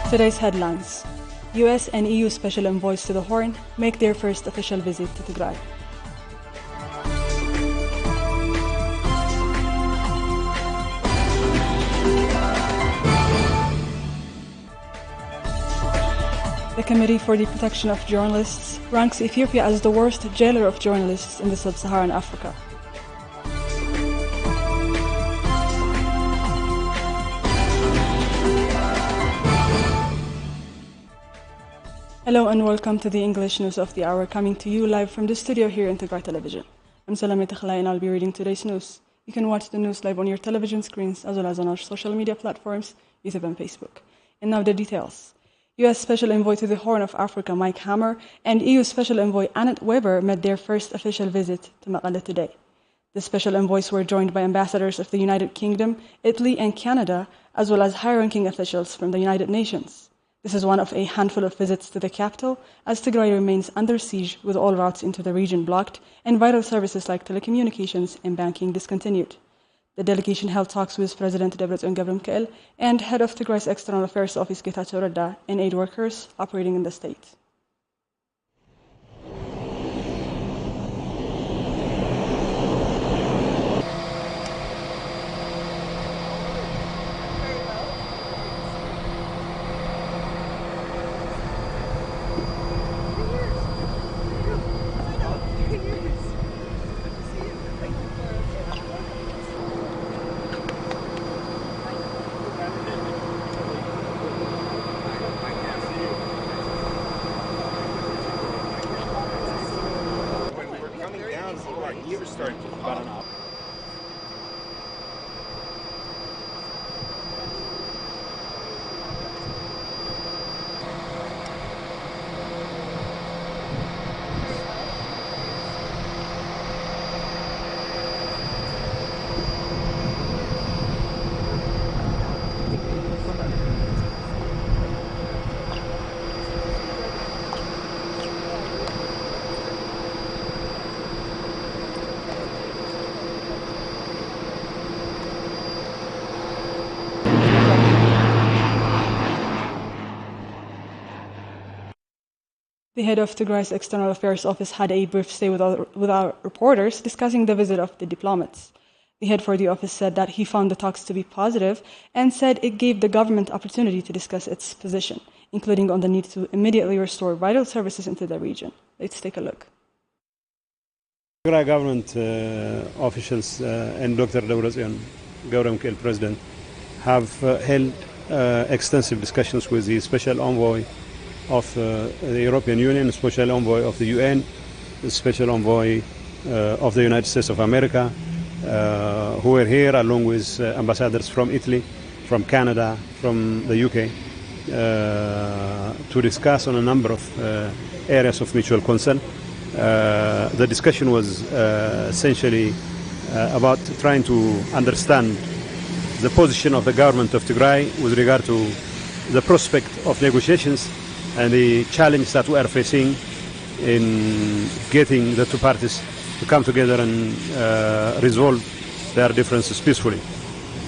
Today's headlines. US and EU special envoys to the Horn make their first official visit to Tigray. The Committee for the Protection of Journalists ranks Ethiopia as the worst jailer of journalists in the sub-Saharan Africa. Hello and welcome to the English News of the Hour, coming to you live from the studio here in Tigray Television. I'm Salameh Takhlai and I'll be reading today's news. You can watch the news live on your television screens as well as on our social media platforms, YouTube and Facebook. And now the details. US Special Envoy to the Horn of Africa, Mike Hammer, and EU Special Envoy Annette Weber met their first official visit to Mekelle today. The special envoys were joined by ambassadors of the United Kingdom, Italy, and Canada, as well as high-ranking officials from the United Nations. This is one of a handful of visits to the capital, as Tigray remains under siege with all routes into the region blocked and vital services like telecommunications and banking discontinued. The delegation held talks with President Debretsion and head of Tigray's External Affairs Office Getachew Reda and aid workers operating in the state. The head of Tigray's External Affairs Office had a brief stay with our reporters discussing the visit of the diplomats. The head for the office said that he found the talks to be positive and said it gave the government opportunity to discuss its position, including on the need to immediately restore vital services into the region. Let's take a look. Tigray government officials and Dr. Debretsion, President, have held extensive discussions with the special envoy of the European Union, special envoy of the UN, the special envoy of the United States of America, who were here along with ambassadors from Italy, from Canada, from the UK, to discuss on a number of areas of mutual concern. The discussion was essentially about trying to understand the position of the government of Tigray with regard to the prospect of negotiations and the challenge that we are facing in getting the two parties to come together and resolve their differences peacefully.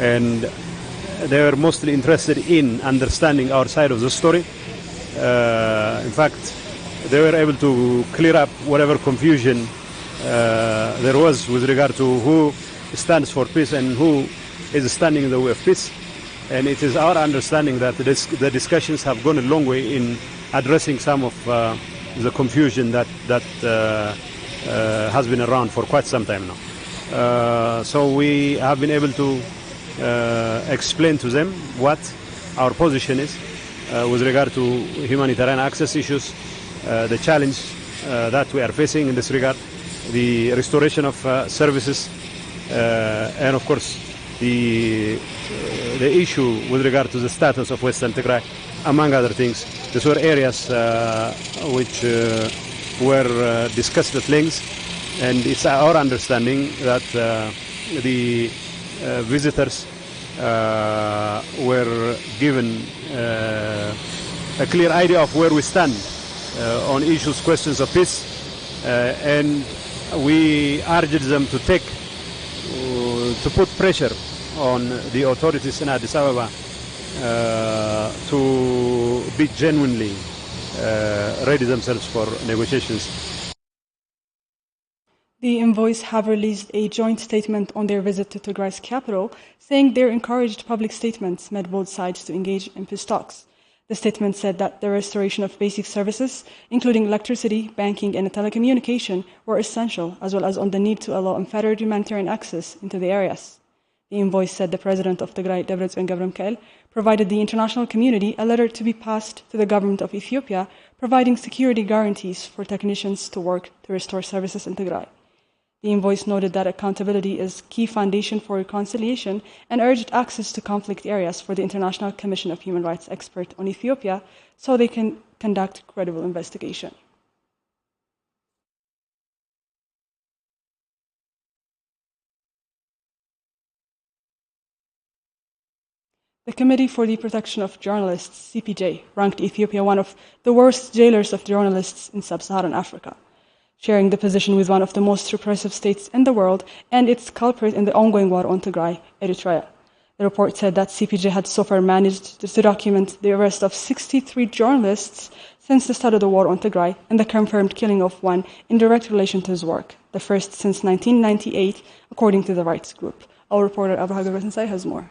And they were mostly interested in understanding our side of the story. In fact, they were able to clear up whatever confusion there was with regard to who stands for peace and who is standing in the way of peace. And it is our understanding that the discussions have gone a long way in addressing some of the confusion that has been around for quite some time now. So we have been able to explain to them what our position is with regard to humanitarian access issues, the challenge that we are facing in this regard, the restoration of services, and of course the issue with regard to the status of Western Tigray, among other things. These were areas which were discussed at length, and it's our understanding that the visitors were given a clear idea of where we stand on issues, questions of peace, and we urged them to put pressure on the authorities in Addis Ababa to be genuinely ready themselves for negotiations. The envoys have released a joint statement on their visit to Tigray's capital, saying their encouraged public statements met both sides to engage in peace talks. The statement said that the restoration of basic services, including electricity, banking, and telecommunication, were essential, as well as on the need to allow unfettered humanitarian access into the areas. The envoy said the president of Tigray, Debretsion provided the international community a letter to be passed to the government of Ethiopia, providing security guarantees for technicians to work to restore services in Tigray. The envoys noted that accountability is key foundation for reconciliation and urged access to conflict areas for the International Commission of Human Rights experts on Ethiopia so they can conduct credible investigation. The Committee for the Protection of Journalists, CPJ, ranked Ethiopia one of the worst jailers of journalists in sub-Saharan Africa, sharing the position with one of the most repressive states in the world and its culprit in the ongoing war on Tigray, Eritrea. The report said that CPJ had so far managed to document the arrest of 63 journalists since the start of the war on Tigray and the confirmed killing of one in direct relation to his work, the first since 1998, according to the rights group. Our reporter Abraha Gabretensai has more.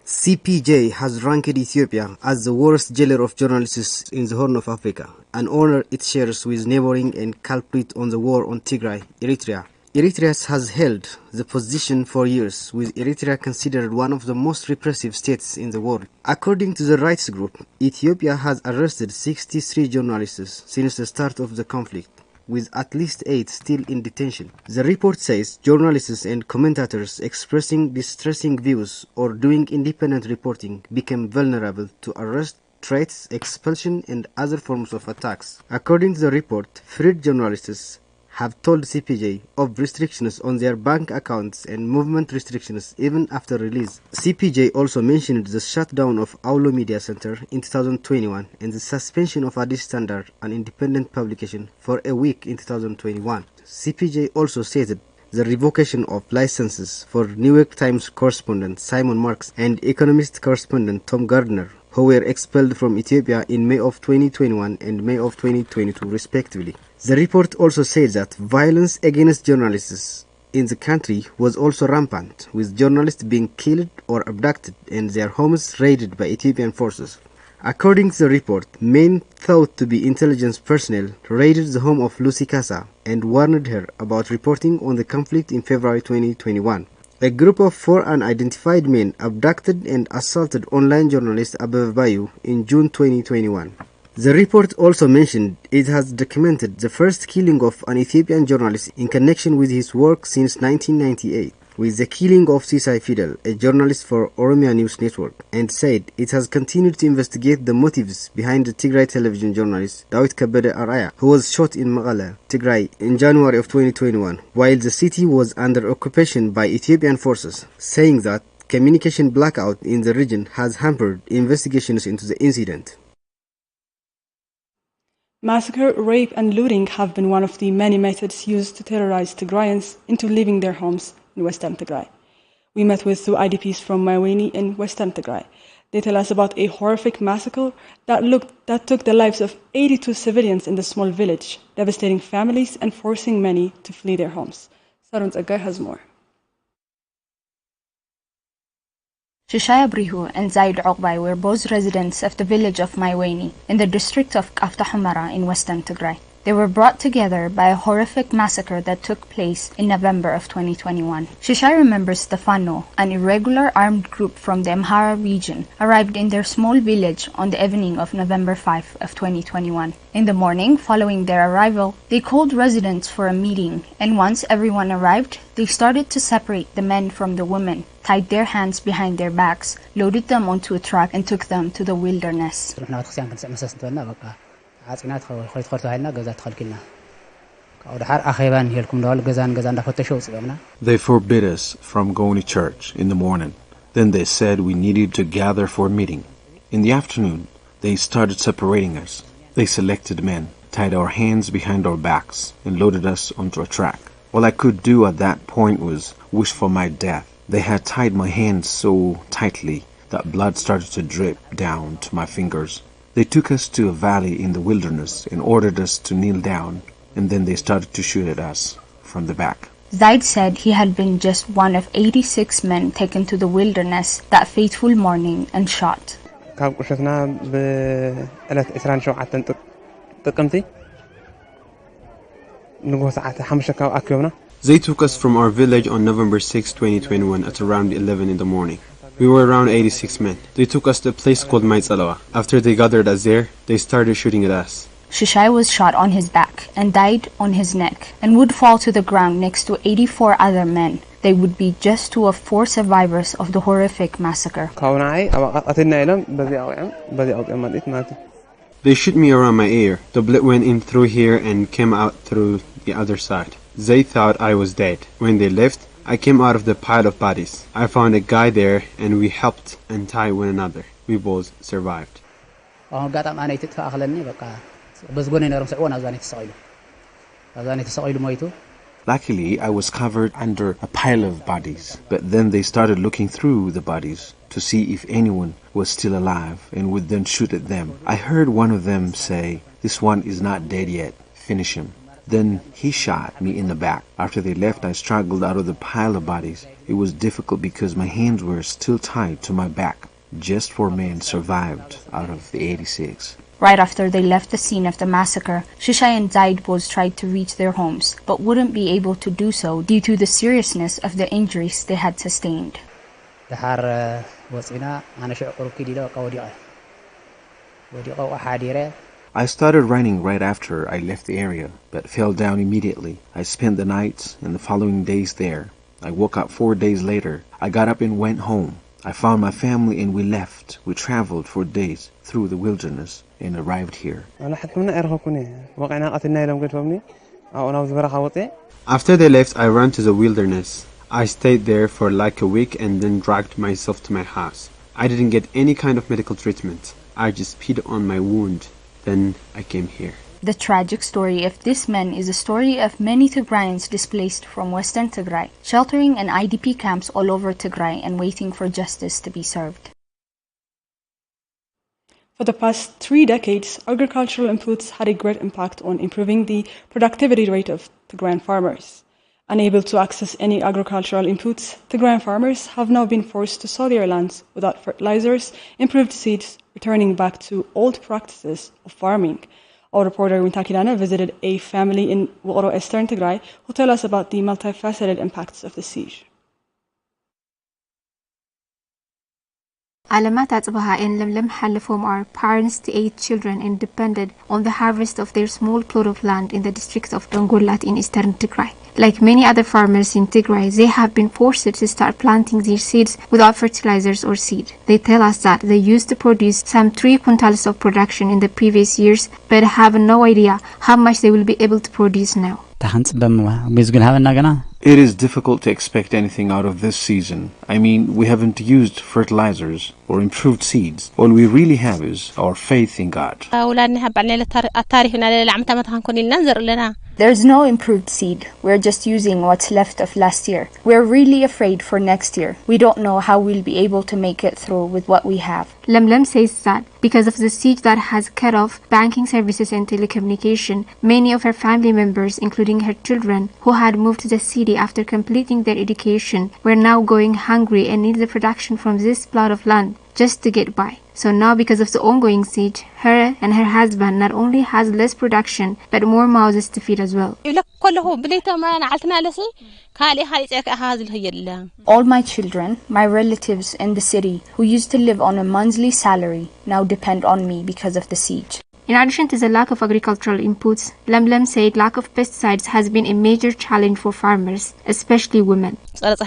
CPJ has ranked Ethiopia as the worst jailer of journalists in the Horn of Africa, an honor it shares with neighboring and culprit on the war on Tigray, Eritrea. Eritrea has held the position for years, with Eritrea considered one of the most repressive states in the world. According to the rights group, Ethiopia has arrested 63 journalists since the start of the conflict, with at least 8 still in detention. The report says journalists and commentators expressing distressing views or doing independent reporting became vulnerable to arrest, threats, expulsion, and other forms of attacks. According to the report, freed journalists have told CPJ of restrictions on their bank accounts and movement restrictions even after release. CPJ also mentioned the shutdown of Aulo Media Center in 2021 and the suspension of Addis Standard, an independent publication, for a week in 2021. CPJ also stated the revocation of licenses for New York Times correspondent Simon Marks and Economist correspondent Tom Gardner, who were expelled from Ethiopia in May of 2021 and May of 2022 respectively. The report also said that violence against journalists in the country was also rampant, with journalists being killed or abducted and their homes raided by Ethiopian forces. According to the report, men thought to be intelligence personnel raided the home of Lucy Kasa and warned her about reporting on the conflict in February 2021. A group of 4 unidentified men abducted and assaulted online journalist Abebe Bayu in June 2021. The report also mentioned it has documented the first killing of an Ethiopian journalist in connection with his work since 1998, with the killing of Sisai Fidel, a journalist for Oromia News Network, and said it has continued to investigate the motives behind the Tigray television journalist Dawit Kabede Araya, who was shot in Magala, Tigray, in January of 2021, while the city was under occupation by Ethiopian forces, saying that communication blackout in the region has hampered investigations into the incident. Massacre, rape, and looting have been one of the many methods used to terrorize Tigrayans into leaving their homes in Western Tigray. We met with 2 IDPs from Maiweni in Western Tigray. They tell us about a horrific massacre that took the lives of 82 civilians in the small village, devastating families and forcing many to flee their homes. Sarun Tsaggai has more. Shishaya Brihu and Zaid Oqbai were both residents of the village of Maiweni in the district of Kafta Humara in Western Tigray. They were brought together by a horrific massacre that took place in November of 2021. Shishai remembers Stefano, an irregular armed group from the Amhara region, arrived in their small village on the evening of November 5 of 2021. In the morning following their arrival, they called residents for a meeting, and once everyone arrived, they started to separate the men from the women, tied their hands behind their backs, loaded them onto a truck, and took them to the wilderness. They forbid us from going to church in the morning. Then they said we needed to gather for a meeting. In the afternoon, they started separating us. They selected men, tied our hands behind our backs, and loaded us onto a truck. All I could do at that point was wish for my death. They had tied my hands so tightly that blood started to drip down to my fingers. They took us to a valley in the wilderness and ordered us to kneel down, and then they started to shoot at us from the back. Zaid said he had been just one of 86 men taken to the wilderness that fateful morning and shot. ካብ ቁሸትና ብዕለት 27 ጥቅምቲ ንጉህ ሰዓት 5 ካብ ኣኪቦምና. They took us from our village on November 6, 2021 at around 11 in the morning. We were around 86 men. They took us to a place called Maitsalawa. After they gathered us there, they started shooting at us. Shishai was shot on his back and died on his neck and would fall to the ground next to 84 other men. They would be just two of 4 survivors of the horrific massacre. They shot me around my ear. The blood went in through here and came out through the other side. They thought I was dead. When they left, I came out of the pile of bodies. I found a guy there and we helped untie one another. We both survived. Luckily, I was covered under a pile of bodies, but then they started looking through the bodies to see if anyone was still alive and would then shoot at them. I heard one of them say, "This one is not dead yet, finish him." Then he shot me in the back. After they left, I struggled out of the pile of bodies. It was difficult because my hands were still tied to my back. Just 4 men survived out of the 86. Right after they left the scene of the massacre, Shishai and Zaid both tried to reach their homes, but wouldn't be able to do so due to the seriousness of the injuries they had sustained. I started running right after I left the area, but fell down immediately. I spent the nights and the following days there. I woke up 4 days later. I got up and went home. I found my family and we left. We traveled for days through the wilderness and arrived here. After they left, I ran to the wilderness. I stayed there for like a week and then dragged myself to my house. I didn't get any kind of medical treatment. I just peed on my wound. Then I came here. The tragic story of this man is a story of many Tigrayans displaced from western Tigray, sheltering in IDP camps all over Tigray and waiting for justice to be served. For the past 3 decades, agricultural inputs had a great impact on improving the productivity rate of Tigrayan farmers. Unable to access any agricultural inputs, Tigrayan farmers have now been forced to sow their lands without fertilizers, improved seeds, returning back to old practices of farming. Our reporter Winta Kidana visited a family in Wuqro, Eastern Tigray, who tell us about the multifaceted impacts of the siege. Alamat Atzbaha and Lemlem Halifom are parents to 8 children and depended on the harvest of their small plot of land in the district of Dongolat in Eastern Tigray. Like many other farmers in Tigray, they have been forced to start planting their seeds without fertilizers or seed. They tell us that they used to produce some 3 quintals of production in the previous years, but have no idea how much they will be able to produce now. It is difficult to expect anything out of this season. I mean, we haven't used fertilizers or improved seeds. All we really have is our faith in God. There's no improved seed. We're just using what's left of last year. We're really afraid for next year. We don't know how we'll be able to make it through with what we have. Lemlem says that because of the siege that has cut off banking services and telecommunication, many of her family members, including her children, who had moved to the city after completing their education, were now going hungry and need the production from this plot of land just to get by. So now, because of the ongoing siege, her and her husband not only has less production, but more mouths to feed as well. All my children, my relatives in the city, who used to live on a monthly salary, now depend on me because of the siege. In addition to the lack of agricultural inputs, Lemlem said lack of pesticides has been a major challenge for farmers, especially women. Lack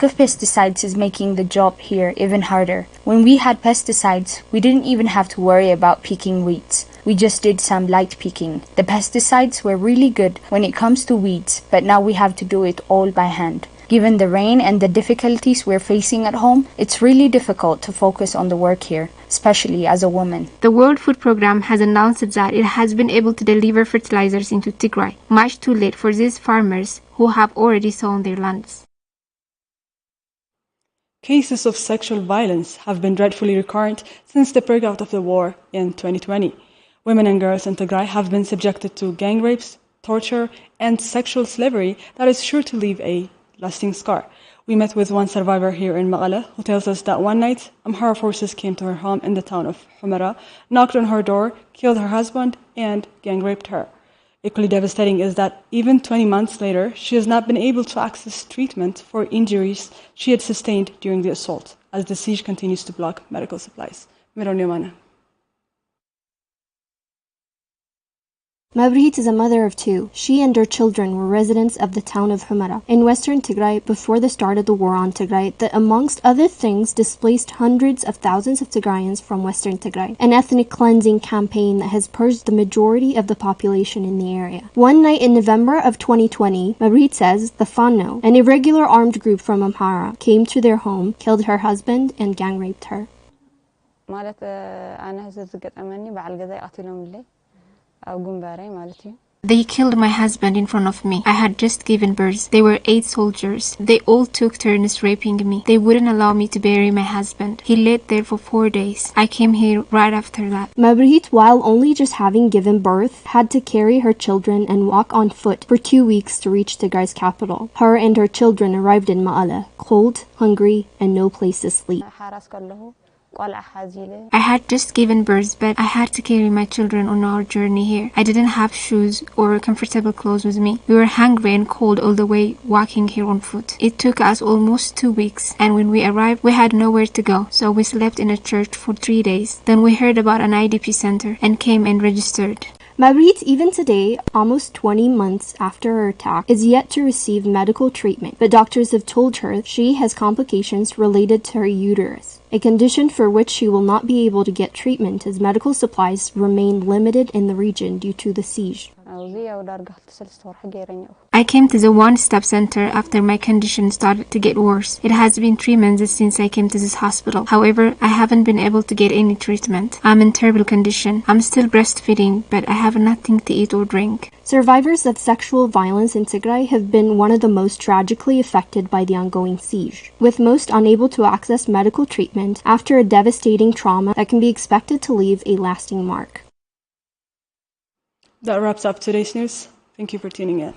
of pesticides is making the job here even harder. When we had pesticides, we didn't even have to worry about picking weeds. We just did some light picking. The pesticides were really good when it comes to weeds, but now we have to do it all by hand. Given the rain and the difficulties we're facing at home, it's really difficult to focus on the work here, especially as a woman. The World Food Programme has announced that it has been able to deliver fertilizers into Tigray, much too late for these farmers who have already sown their lands. Cases of sexual violence have been dreadfully recurrent since the breakout of the war in 2020. Women and girls in Tigray have been subjected to gang rapes, torture, and sexual slavery that is sure to leave a lasting scar. We met with one survivor here in Maqala who tells us that one night, Amhara forces came to her home in the town of Humara, knocked on her door, killed her husband, and gang raped her. Equally devastating is that even 20 months later, she has not been able to access treatment for injuries she had sustained during the assault, as the siege continues to block medical supplies. Miron Yomana. Mabrihit is a mother of two. She and her children were residents of the town of Humara in western Tigray before the start of the war on Tigray that, amongst other things, displaced hundreds of thousands of Tigrayans from western Tigray, an ethnic cleansing campaign that has purged the majority of the population in the area. One night in November of 2020, Mabrihit says the Fano, an irregular armed group from Amhara, came to their home, killed her husband, and gang raped her. They killed my husband in front of me. I had just given birth. They were 8 soldiers. They all took turns raping me. They wouldn't allow me to bury my husband. He laid there for 4 days. I came here right after that. Mabrihit, while only just having given birth, had to carry her children and walk on foot for 2 weeks to reach Tigray's capital. Her and her children arrived in Maqala, cold, hungry, and no place to sleep. I had just given birth, but I had to carry my children on our journey here. I didn't have shoes or comfortable clothes with me. We were hungry and cold all the way walking here on foot. It took us almost 2 weeks, and when we arrived, we had nowhere to go, so we slept in a church for 3 days. Then we heard about an IDP center and came and registered. Mabrihit, even today, almost 20 months after her attack, is yet to receive medical treatment, but doctors have told her she has complications related to her uterus, a condition for which she will not be able to get treatment as medical supplies remain limited in the region due to the siege. I came to the one-stop center after my condition started to get worse. It has been 3 months since I came to this hospital. However, I haven't been able to get any treatment. I'm in terrible condition. I'm still breastfeeding, but I have nothing to eat or drink. Survivors of sexual violence in Tigray have been one of the most tragically affected by the ongoing siege, with most unable to access medical treatment after a devastating trauma that can be expected to leave a lasting mark. That wraps up today's news. Thank you for tuning in.